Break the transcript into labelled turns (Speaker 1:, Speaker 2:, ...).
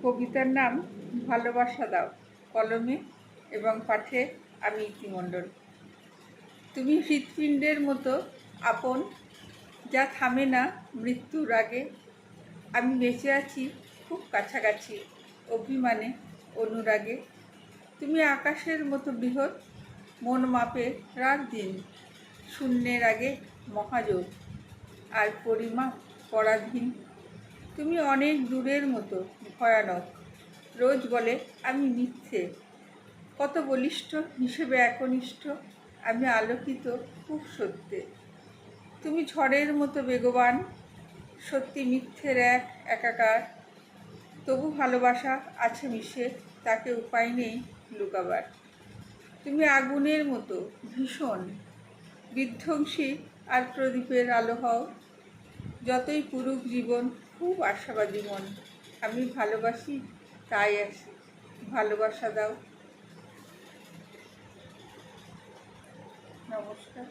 Speaker 1: কবিতার নাম ভালোবাসা দাও, কলমে এবং পাঠে আমি ইতি মণ্ডল। তুমি হৃৎপিণ্ডের মতো আপন, যা থামে না মৃত্যুর আগে। আমি বেঁচে আছি খুব কাছাকাছি, অভিমানে অনুরাগে। তুমি আকাশের মতো বৃহৎ, মন মাপে রাত দিন, শূন্যের আগে মহাজোট আর পরিমাপ পরাধীন। তুমি অনেক দূরের মতো ভয়ানক, রোজ বলে আমি মিথ্যে, কত বলিষ্ঠ হিসেবে একনিষ্ঠ, আমি আলোকিত খুব সত্যে। তুমি ঝড়ের মতো বেগবান, সত্যি মিথ্যের এক একাকার, তবু ভালোবাসা আছে মিশে, তাকে উপায় নেই লুকাবার। তুমি আগুনের মতো ভীষণ, বিধ্বংসী আর প্রদীপের আলো হও, যতই পুরুক জীবন খুব আশাবাদী মন। আমি ভালোবাসি তাই আসি, ভালোবাসা দাও। নমস্কার।